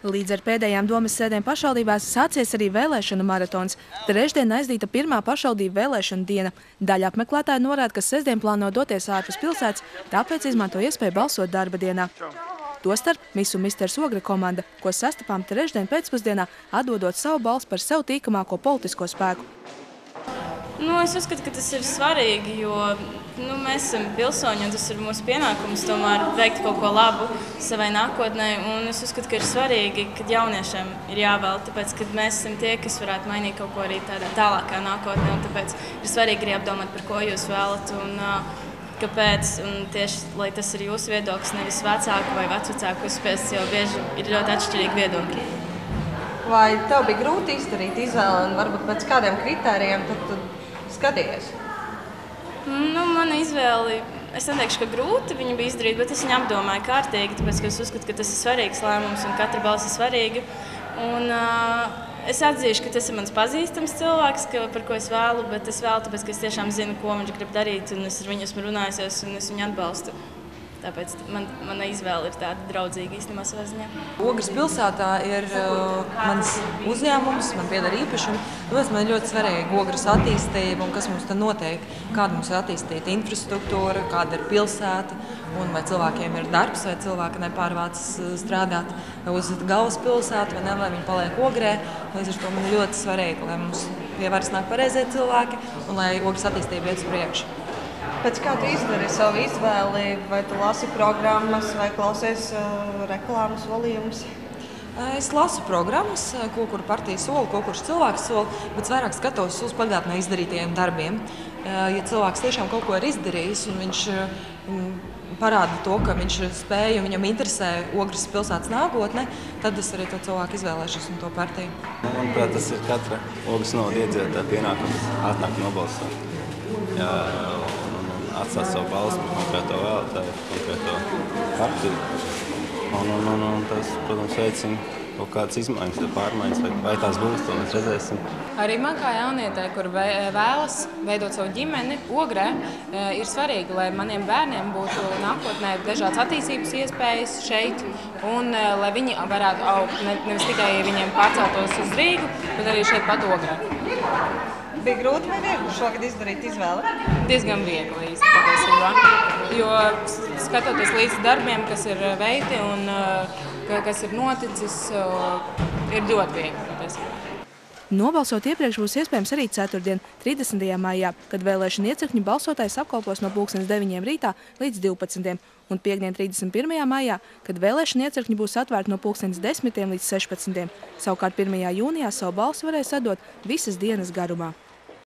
Līdz ar pēdējām domas sēdēm pašvaldībās sācies arī vēlēšanu maratons. Trešdien aizdīta pirmā pašvaldību vēlēšana diena. Daļa apmeklētāji norāda, ka sestdien plāno doties ārpus pilsētas, tāpēc izmanto iespēju balsot darba dienā. Tostarp Miss un Misters Ogre komanda, ko sastapām trešdien pēcpusdienā, atdodot savu balsi par sev tīkamāko politisko spēku. Es uzskatu, ka tas ir svarīgi, jo mēs esam pilsoņi un tas ir mūsu pienākums tomēr veikt kaut ko labu savai nākotnē. Un es uzskatu, ka ir svarīgi, ka jauniešiem ir jāvēl, tāpēc, ka mēs esam tie, kas varētu mainīt kaut ko arī tādā tālākā nākotnē. Un tāpēc ir svarīgi arī apdomāt, par ko jūs vēlat un kāpēc. Un tieši, lai tas ir jūsu viedoklis, nevis vecāku vai vecvecāku uzspiests, jo bieži ir ļoti atšķirīgi viedokļi. Vai tev bija grūti izdarīt izvēli un varbūt pēc kādiem kritērijiem tu skatījies? Mana izvēle, es neteikšu, ka grūti viņa bija izdarīt, bet es viņu apdomāju kārtīgi, tāpēc, ka es uzskatu, ka tas ir svarīgs lēmums un katra balss ir svarīga. Un es atzīšu, ka tas ir mans pazīstams cilvēks, par ko es vēlu, bet es vēlu, tāpēc, ka es tiešām zinu, ko viņš grib darīt, un es ar viņu esmu runājusies, un es viņu atbalstu. Tāpēc mana izvēle ir tāda draudzīga īstenībā savā ziņā. Ogres pilsētā ir mans uzņēmums, man pieder īpašumi. Tāpēc man ir ļoti svarīga Ogres attīstība un kas mums te notiek. Kāda mums ir attīstīta infrastruktūra, kāda ir pilsēta un vai cilvēkiem ir darbs, vai cilvēki nepārvācas strādāt uz galvaspilsētu, vai ne, lai viņi paliek Ogrē. Līdz ar to man ir ļoti svarīgi, lai mums pie varas nāk pareizie cilvēki un lai Ogres attīstība iet uz priekšu. Pēc kā tu izdari savu izvēli, vai tu lasi programmas, vai klausies reklāmas solījumus? Es lasu programmas, ko kur partija sola, ko kurš cilvēks sola, bet vairāk skatos uz pagātnē izdarītajiem darbiem. Ja cilvēks tiešām kaut ko ir izdarījis un viņš parāda to, ka viņš spēja un viņam interesē Ogres pilsētas nākotne, tad es arī to cilvēku izvēlēšos un to partiju. Manuprāt, tas ir katra Ogres novada iedzīvotāja pienākums atnākt nobalsot. Atstāt savu balsi par konkrēto vēlētāju, konkrēto partiju. Un tas, protams, veicina kaut kādas izmaiņas vai pārmaiņas, vai tās būs, to mēs redzēsim. Arī man kā jaunietē, kur vēlas veidot savu ģimeni, Ogrē, ir svarīgi, lai maniem bērniem būtu nākotnē dažādas attīstības iespējas šeit, un lai viņi varētu augt nevis tikai viņiem pārceltos uz Rīgu, bet arī šeit pat Ogrē. Bija grūti vai viegli šogad izdarīt izvēli? Diezgan viegli īsti patiesībā, jo skatoties līdz darbiem, kas ir veikti un kas ir noticis, ir ļoti viegli patiesībā. Nobalsot iepriekš būs iespējams arī ceturtdien, 30. maijā, kad vēlēšana iecirkņu balsotājs apkalpos no 9 rītā līdz 12. un piektdien 31. maijā, kad vēlēšana iecirkņi būs atvērti no 10 līdz 16. Savukārt 1. jūnijā savu balsi varēs atdot visas dienas garumā.